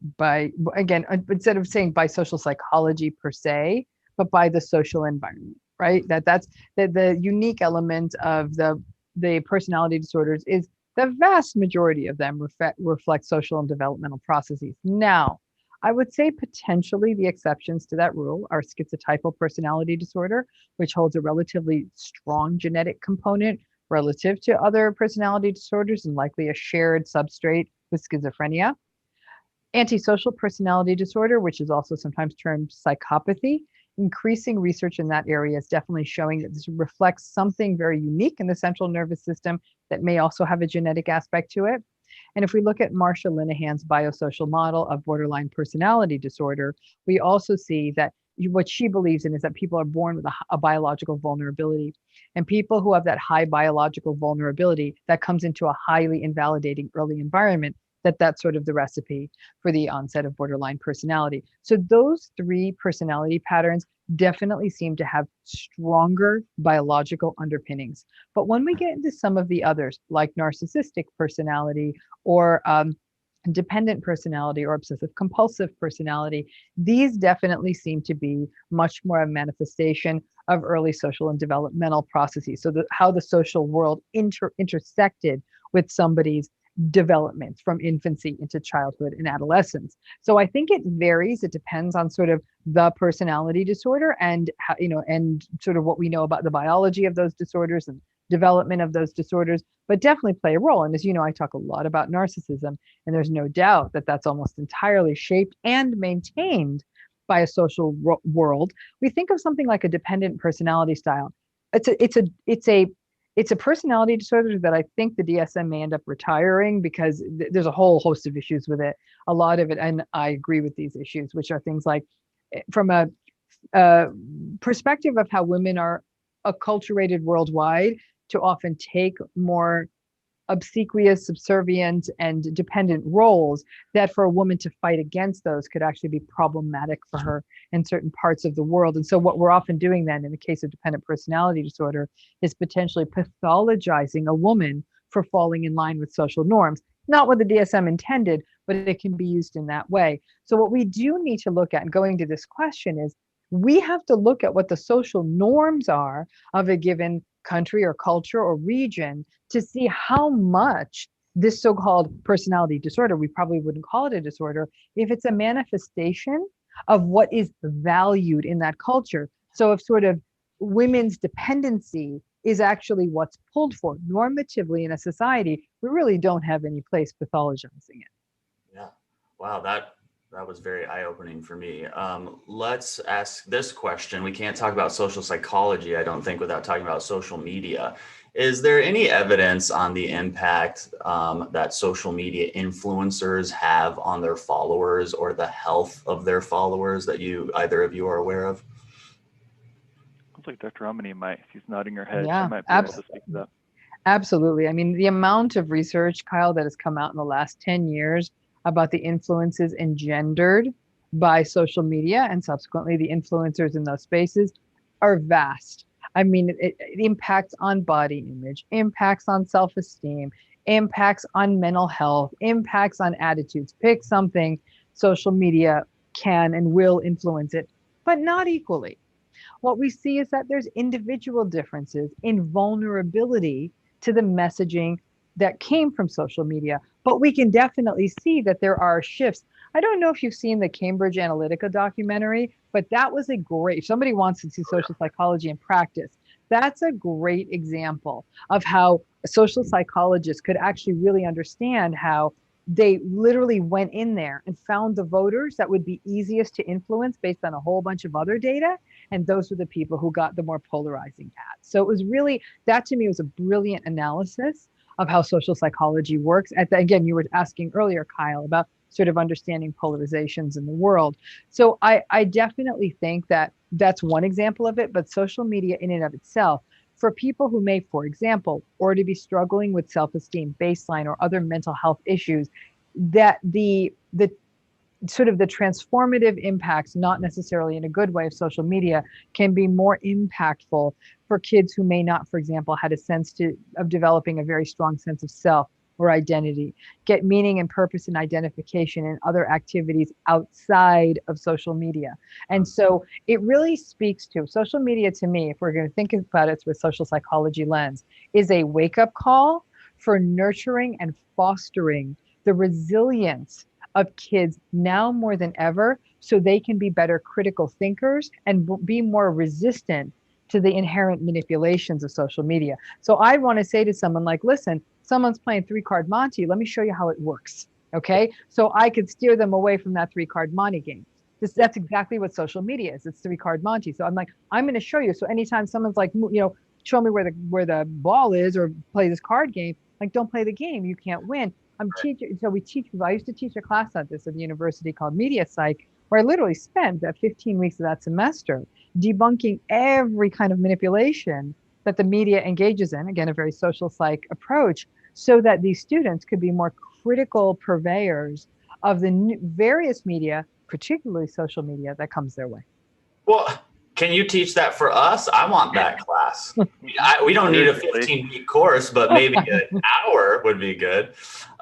again, instead of saying by social psychology per se, but by the social environment, right? That's the unique element of the personality disorders is the vast majority of them reflect social and developmental processes. Now, I would say potentially the exceptions to that rule are schizotypal personality disorder, which holds a relatively strong genetic component relative to other personality disorders and likely a shared substrate with schizophrenia. Antisocial personality disorder, which is also sometimes termed psychopathy. Increasing research in that area is definitely showing that this reflects something very unique in the central nervous system that may also have a genetic aspect to it. And if we look at Marsha Linehan's biosocial model of borderline personality disorder, we also see that what she believes in is that people are born with a biological vulnerability. And people who have that high biological vulnerability, that comes into a highly invalidating early environment, that's sort of the recipe for the onset of borderline personality. So those three personality patterns definitely seem to have stronger biological underpinnings. But when we get into some of the others, like narcissistic personality or dependent personality or obsessive compulsive personality, these definitely seem to be much more a manifestation of early social and developmental processes. So how the social world intersected with somebody's development from infancy into childhood and adolescence. So I think it varies. It depends on sort of the personality disorder and how, and sort of what we know about the biology of those disorders and development of those disorders, but definitely play a role. And as you know, I talk a lot about narcissism, and there's no doubt that that's almost entirely shaped and maintained by a social world. We think of something like a dependent personality style. It's a personality disorder that I think the DSM may end up retiring because there's a whole host of issues with it. A lot of it, and I agree with these issues, which are things like from a perspective of how women are acculturated worldwide to often take more obsequious, subservient, and dependent roles, that for a woman to fight against those could actually be problematic for her in certain parts of the world. And so what we're often doing then in the case of dependent personality disorder is potentially pathologizing a woman for falling in line with social norms. Not what the DSM intended, but it can be used in that way. So what we do need to look at, and going to this question, is we have to look at what the social norms are of a given country or culture or region to see how much this so-called personality disorder, we probably wouldn't call it a disorder, if it's a manifestation of what is valued in that culture. So if sort of women's dependency is actually what's pulled for normatively in a society, we really don't have any place pathologizing it. Yeah. Wow, that was very eye-opening for me. Let's ask this question. We can't talk about social psychology, I don't think, without talking about social media. Is there any evidence on the impact that social media influencers have on their followers or the health of their followers that either of you are aware of? Looks like Dr. Romney might, if he's nodding her head, Yeah, she might be able to speak to that. Absolutely. I mean, the amount of research, Kyle, that has come out in the last 10 years about the influences engendered by social media and subsequently the influencers in those spaces are vast. I mean, it impacts on body image, impacts on self-esteem, impacts on mental health, impacts on attitudes. Pick something, social media can and will influence it, but not equally. What we see is that there's individual differences in vulnerability to the messaging that came from social media. But we can definitely see that there are shifts. I don't know if you've seen the Cambridge Analytica documentary, but that was a great, if somebody wants to see social psychology in practice, that's a great example of how social psychologists could actually really understand how they literally went in there and found the voters that would be easiest to influence based on a whole bunch of other data. And those were the people who got the more polarizing ads. So it was really, that to me was a brilliant analysis of how social psychology works. Again, you were asking earlier, Kyle, about sort of understanding polarizations in the world. So I definitely think that that's one example of it, but social media in and of itself, for people who may, for example, already be struggling with self-esteem, baseline, or other mental health issues, that the sort of the transformative impacts, not necessarily in a good way, of social media can be more impactful for kids who may not, for example, had a sense of developing a very strong sense of self or identity, get meaning and purpose and identification in other activities outside of social media. And so it really speaks to social media, to me, if we're going to think about it through a social psychology lens, is a wake-up call for nurturing and fostering the resilience of kids now more than ever, so they can be better critical thinkers and be more resistant to the inherent manipulations of social media. So I want to say to someone like, listen, someone's playing 3-card Monte. Let me show you how it works. Okay. So I could steer them away from that 3-card Monte game. That's exactly what social media is. It's 3-card Monte. So I'm like, I'm going to show you. So anytime someone's like, show me where the ball is, or play this card game, like, don't play the game. You can't win. I'm teaching. So I used to teach a class on this at the university called Media Psych, where I literally spent that 15 weeks of that semester debunking every kind of manipulation that the media engages in, again, a very social psych approach, so that these students could be more critical purveyors of the various media, particularly social media, that comes their way. Well, can you teach that for us? I want that class. We don't need a 15-week course, but maybe an hour would be good.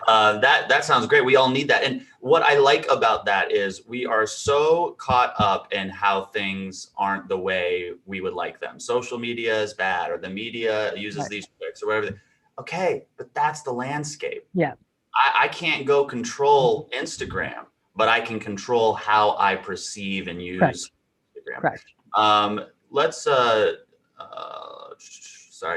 That sounds great. We all need that. And what I like about that is we are so caught up in how things aren't the way we would like them. Social media is bad, or the media uses these tricks, or whatever. Okay, but that's the landscape. Yeah. I can't go control Instagram, but I can control how I perceive and use Instagram. Correct. Let's sorry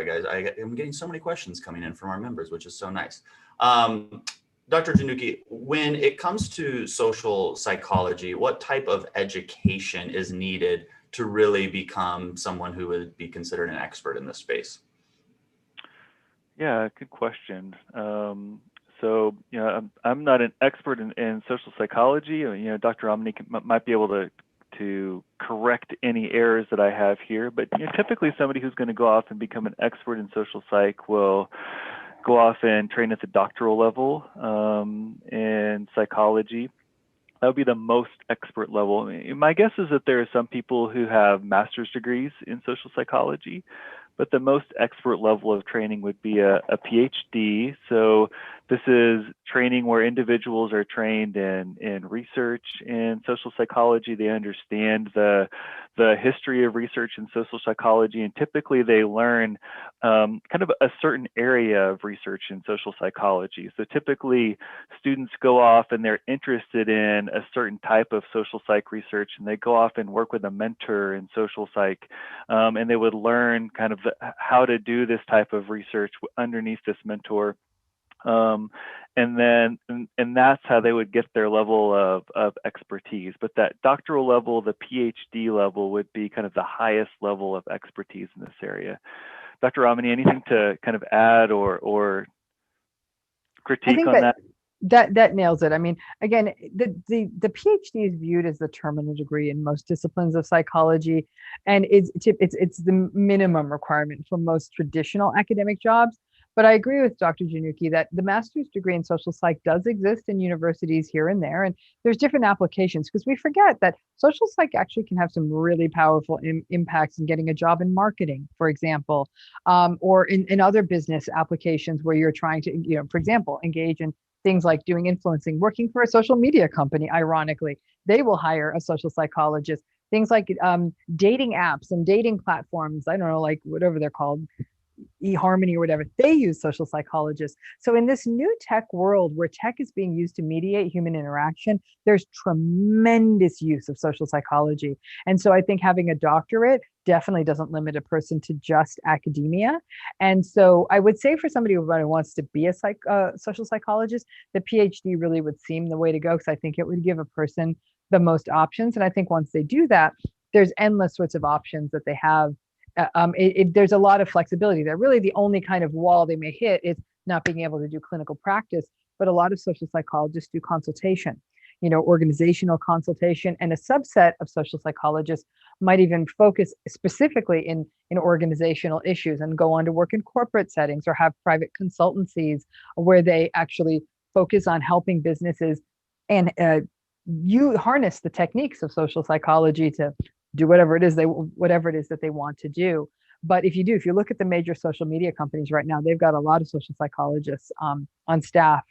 guys, I'm getting so many questions coming in from our members, which is so nice. Dr. Januki, when it comes to social psychology, what type of education is needed to really become someone who would be considered an expert in this space? Yeah, good question. So, I'm not an expert in social psychology. Dr. Omni might be able to correct any errors that I have here, but typically somebody who's going to go off and become an expert in social psych will go off and train at the doctoral level in psychology. That would be the most expert level. My guess is that there are some people who have master's degrees in social psychology, but the most expert level of training would be a PhD. So this is training where individuals are trained in research in social psychology. They understand the history of research in social psychology, and typically they learn kind of a certain area of research in social psychology. So typically students go off and they're interested in a certain type of social psych research, and they go off and work with a mentor in social psych, and they would learn kind of how to do this type of research underneath this mentor. And that's how they would get their level of expertise. But that doctoral level, the PhD level, would be kind of the highest level of expertise in this area. Dr. Ramani, anything to kind of add or critique on that? That nails it. I mean, again, the PhD is viewed as the terminal degree in most disciplines of psychology, and it's the minimum requirement for most traditional academic jobs. But I agree with Dr. Januki that the master's degree in social psych does exist in universities here and there, and there's different applications, because we forget that social psych actually can have some really powerful impacts in getting a job in marketing, for example, or in other business applications where you're trying to, for example, engage in things like doing influencing, working for a social media company. Ironically, they will hire a social psychologist. Things like dating apps and dating platforms, I don't know, like whatever they're called, eHarmony or whatever, they use social psychologists. So in this new tech world where tech is being used to mediate human interaction, there's tremendous use of social psychology. And so I think having a doctorate definitely doesn't limit a person to just academia. And so I would say for somebody who wants to be a social psychologist, the PhD really would seem the way to go, because I think it would give a person the most options. And I think once they do that, there's endless sorts of options that they have. There's a lot of flexibility there. Really, the only kind of wall they may hit is not being able to do clinical practice. But a lot of social psychologists do consultation, organizational consultation, and a subset of social psychologists might even focus specifically in organizational issues and go on to work in corporate settings or have private consultancies where they actually focus on helping businesses and you harness the techniques of social psychology to do whatever it is that they want to do. But if you look at the major social media companies right now, they've got a lot of social psychologists on staff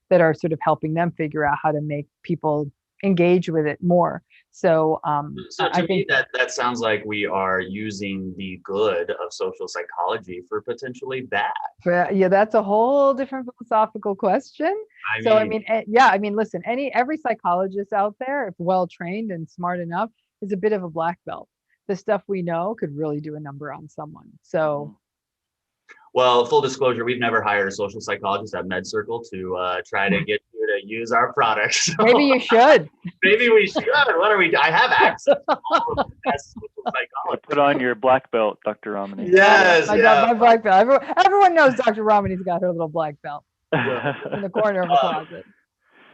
that are sort of helping them figure out how to make people engage with it more. So to me, that sounds like we are using the good of social psychology for potentially bad. Yeah, that's a whole different philosophical question. Listen, every psychologist out there, if well trained and smart enough, is a bit of a black belt. The stuff we know could really do a number on someone. So. Well, full disclosure, we've never hired a social psychologist at MedCircle to try to get you to use our products. So maybe you should. Maybe we should. What are we? I have access to all of the best social psychologists. Put on your black belt, Dr. Romney. Yes, I got my black belt. Everyone knows Dr. Romney's got her little black belt in the corner of a closet.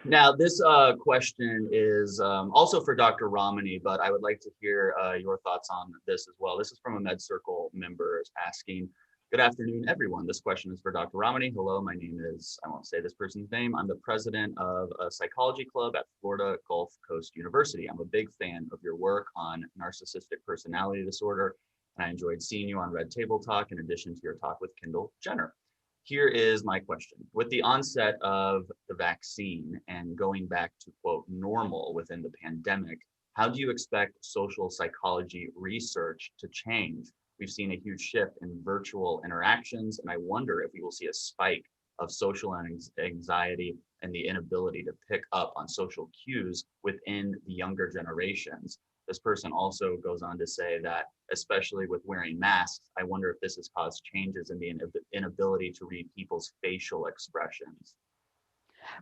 Now, this question is also for Dr. Romney, but I would like to hear your thoughts on this as well. This is from a MedCircle member asking, good afternoon, everyone. This question is for Dr. Romney. Hello, my name is, I won't say this person's name. I'm the president of a psychology club at Florida Gulf Coast University. I'm a big fan of your work on narcissistic personality disorder, and I enjoyed seeing you on Red Table Talk in addition to your talk with Kendall Jenner. Here is my question. With the onset of the vaccine and going back to, quote, normal within the pandemic, how do you expect social psychology research to change? We've seen a huge shift in virtual interactions, and I wonder if we will see a spike of social anxiety and the inability to pick up on social cues within the younger generations. This person also goes on to say that, especially with wearing masks, I wonder if this has caused changes in the inability to read people's facial expressions.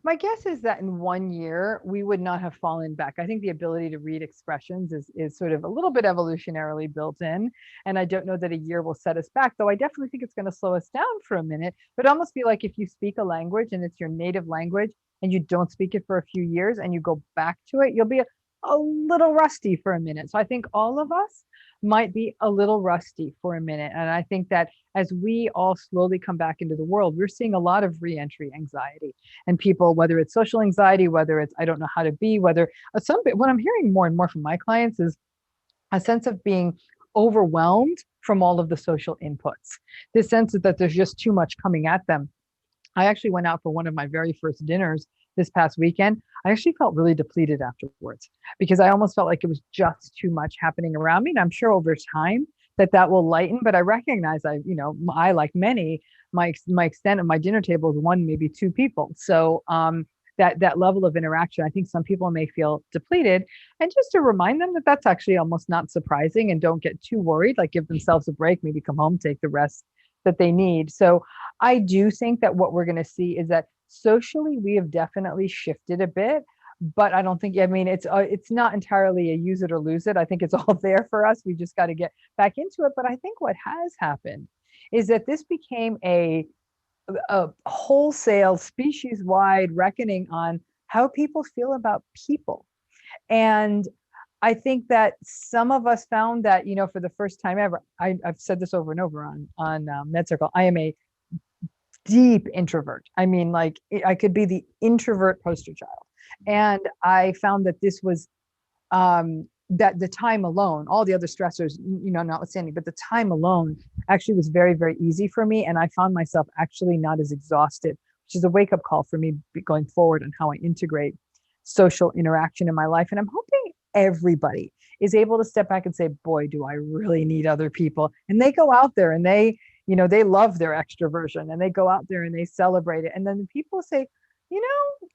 My guess is that in 1 year, we would not have fallen back. I think the ability to read expressions is sort of a little bit evolutionarily built in. And I don't know that a year will set us back, though I definitely think it's going to slow us down for a minute. But almost be like if you speak a language and it's your native language and you don't speak it for a few years and you go back to it, you'll be a little rusty for a minute. So I think all of us might be a little rusty for a minute. And I think that as we all slowly come back into the world, we're seeing a lot of reentry anxiety and people, whether it's social anxiety, whether it's, I don't know how to be, whether what I'm hearing more and more from my clients is a sense of being overwhelmed from all of the social inputs. This sense that there's just too much coming at them. I actually went out for one of my very first dinners this past weekend. I actually felt really depleted afterwards because I almost felt like it was just too much happening around me. And I'm sure over time that will lighten, but I recognize I, like many, my extent of my dinner table is one, maybe two people. So that level of interaction, I think some people may feel depleted, and just to remind them that that's actually almost not surprising, and don't get too worried, like give themselves a break, maybe come home, take the rest that they need. So I do think that what we're going to see is that socially, we have definitely shifted a bit, but I don't think, it's not entirely a use it or lose it. I think it's all there for us. We just got to get back into it. But I think what has happened is that this became a wholesale species-wide reckoning on how people feel about people. And I think that some of us found that, for the first time ever, I've said this over and over on MedCircle, I am a deep introvert. I could be the introvert poster child. And I found that this was that the time alone, all the other stressors, notwithstanding, but the time alone actually was very, very easy for me. And I found myself actually not as exhausted, which is a wake-up call for me going forward on how I integrate social interaction in my life. And I'm hoping everybody is able to step back and say, boy, do I really need other people. And they go out there and they they love their extroversion and they go out there and they celebrate it. And then the people say,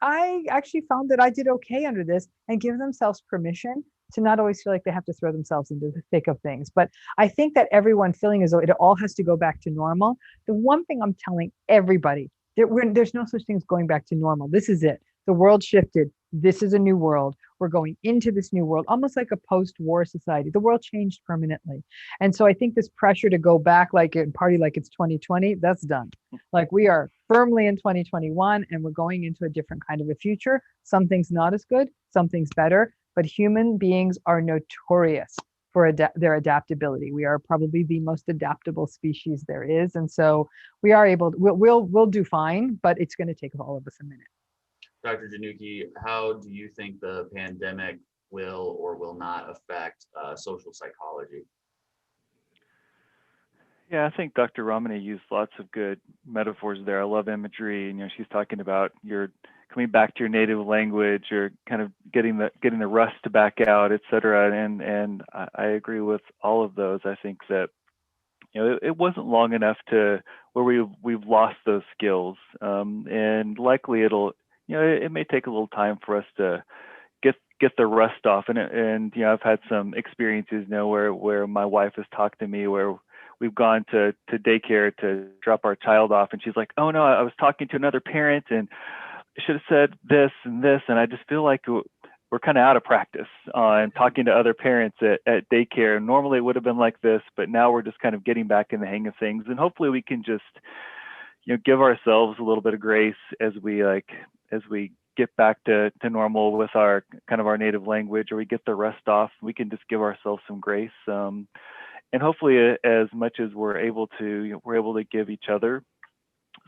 I actually found that I did okay under this, and give themselves permission to not always feel like they have to throw themselves into the thick of things. But I think that everyone feeling as though it all has to go back to normal. The one thing I'm telling everybody, there's no such thing as going back to normal. This is it. The world shifted. This is a new world. We're going into this new world, almost like a post-war society. The world changed permanently. And so I think this pressure to go back and party like it's 2020, that's done. Like, we are firmly in 2021 and we're going into a different kind of a future. Something's not as good, something's better, but human beings are notorious for their adaptability. We are probably the most adaptable species there is. And so we are we'll do fine, but it's going to take all of us a minute. Dr. Janucki, how do you think the pandemic will or will not affect social psychology? Yeah, I think Dr. Ramani used lots of good metaphors there. I love imagery. She's talking about you're coming back to your native language, you're kind of getting the rust back out, et cetera. And I agree with all of those. I think that it wasn't long enough to where we've lost those skills, and likely it may take a little time for us to get the rust off. And I've had some experiences where my wife has talked to me where we've gone to daycare to drop our child off, and she's like, "Oh no, I was talking to another parent and I should have said this and this," and I just feel like we're kind of out of practice on talking to other parents at daycare. Normally it would have been like this, but now we're just kind of getting back in the hang of things, and hopefully we can just give ourselves a little bit of grace as we get back to normal with our kind of our native language, or we get the rust off. We can just give ourselves some grace, and hopefully as much as we're able to give each other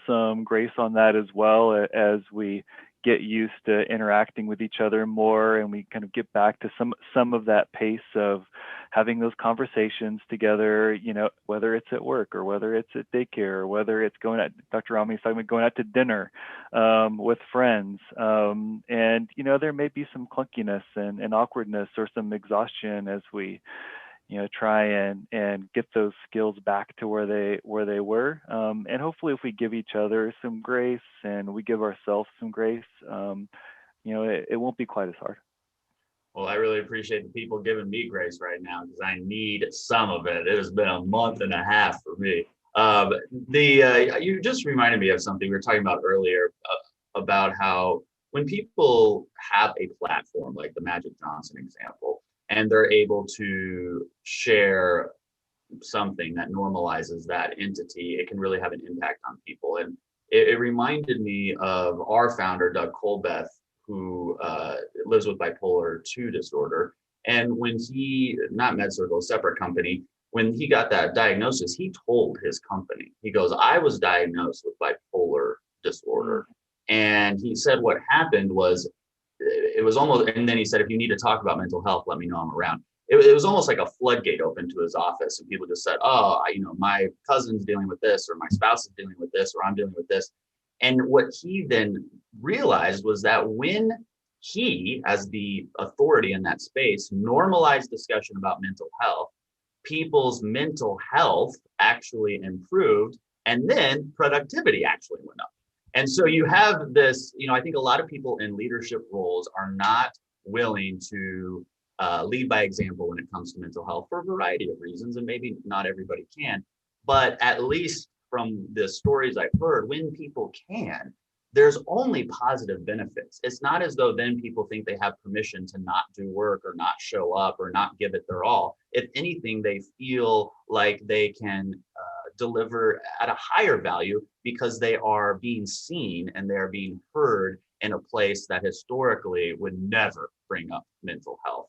some grace on that as well, as we get used to interacting with each other more, and we kind of get back to some of that pace of having those conversations together, whether it's at work or whether it's at daycare or whether it's Dr. Ramani's talking about going out to dinner with friends. And, there may be some clunkiness and awkwardness or some exhaustion as we try and get those skills back to where they were. And hopefully if we give each other some grace and we give ourselves some grace, it won't be quite as hard. Well, I really appreciate the people giving me grace right now, because I need some of it. It has been a month and a half for me. You just reminded me of something we were talking about earlier, about how when people have a platform like the Magic Johnson example, and they're able to share something that normalizes that entity, it can really have an impact on people. And it reminded me of our founder, Doug Colbeth, who lives with bipolar 2 disorder. And when not MedCircle, a separate company, when he got that diagnosis, he told his company, he goes, "I was diagnosed with bipolar disorder." And he said what happened was, it was almost, and then he said, "If you need to talk about mental health, let me know, I'm around." It was almost like a floodgate open to his office, and people just said, "Oh, my cousin's dealing with this, or my spouse is dealing with this, or I'm dealing with this." And what he then realized was that when he, as the authority in that space, normalized discussion about mental health, people's mental health actually improved, and then productivity actually went up. And so you have this, I think a lot of people in leadership roles are not willing to lead by example when it comes to mental health for a variety of reasons, and maybe not everybody can. But at least from the stories I've heard, when people can, there's only positive benefits. It's not as though then people think they have permission to not do work or not show up or not give it their all. If anything, they feel like they can deliver at a higher value because they are being seen and they are being heard in a place that historically would never bring up mental health.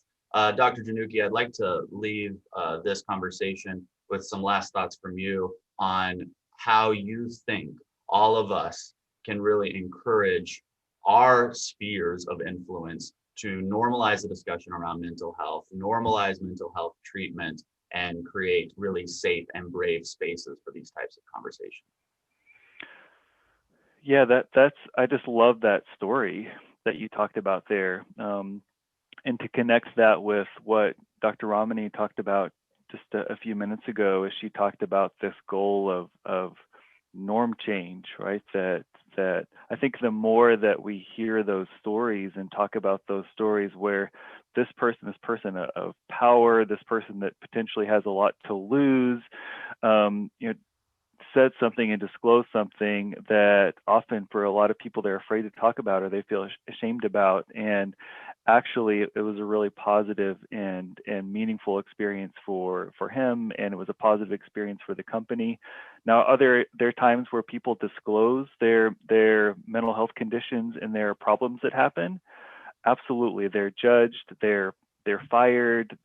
Dr. Janucki, I'd like to leave this conversation with some last thoughts from you on how you think all of us can really encourage our spheres of influence to normalize the discussion around mental health, normalize mental health treatment, and create really safe and brave spaces for these types of conversations. Yeah, I just love that story that you talked about there. And to connect that with what Dr. Ramani talked about just a few minutes ago as she talked about this goal of norm change, right? That I think the more that we hear those stories and talk about those stories where this person of power, this person that potentially has a lot to lose, said something and disclosed something that often for a lot of people they're afraid to talk about or they feel ashamed about. And actually it was a really positive and meaningful experience for him, and it was a positive experience for the company. Now, there are times where people disclose their mental health conditions and their problems that happen. Absolutely, they're judged, they're fired,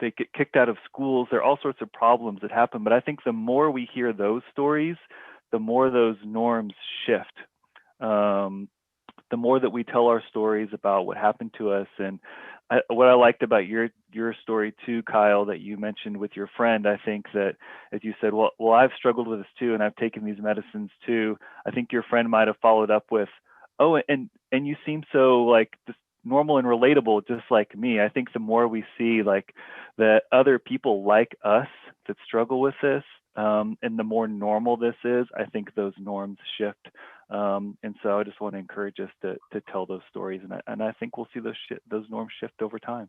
they get kicked out of schools. There are all sorts of problems that happen. But I think the more we hear those stories, the more those norms shift. The more that we tell our stories about what happened to us. And what I liked about your story too, Kyle, that you mentioned with your friend, I think that, as you said, well, I've struggled with this too, and I've taken these medicines too. I think your friend might have followed up with, oh, and you seem so like just normal and relatable, just like me. I think the more we see like that other people like us that struggle with this, and the more normal this is, I think those norms shift. And so I just want to encourage us to tell those stories, and I think we'll see those norms shift over time.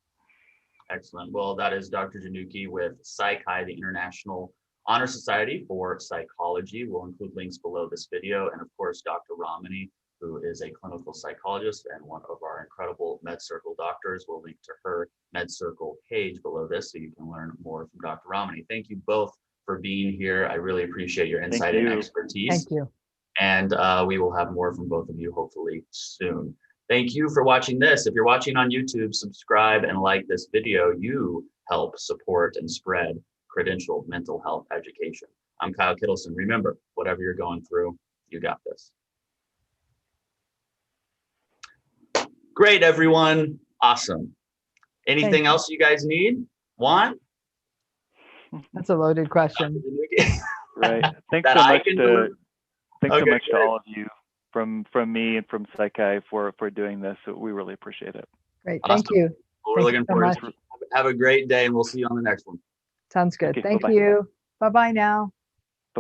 Excellent. Well, that is Dr. Januki with Saikai, the International Honor Society for Psychology. We'll include links below this video, and of course, Dr. Ramani, who is a clinical psychologist and one of our incredible MedCircle doctors. We'll link to her MedCircle page below this so you can learn more from Dr. Ramani. Thank you both for being here. I really appreciate your insight and expertise. Thank you. And we will have more from both of you hopefully soon. Thank you for watching this. If you're watching on YouTube, subscribe and like this video. You help support and spread credentialed mental health education. I'm Kyle Kittleson. Remember, whatever you're going through, you got this. Great, everyone. Awesome. Anything else you guys need? Want? That's a loaded question. Right. Thanks so much to all of you from me and from Saikai for doing this. We really appreciate it. Great. Thank you. Well, we're looking forward to it. Have a great day, and we'll see you on the next one. Sounds good. Okay, Thank bye-bye. you. Bye-bye now.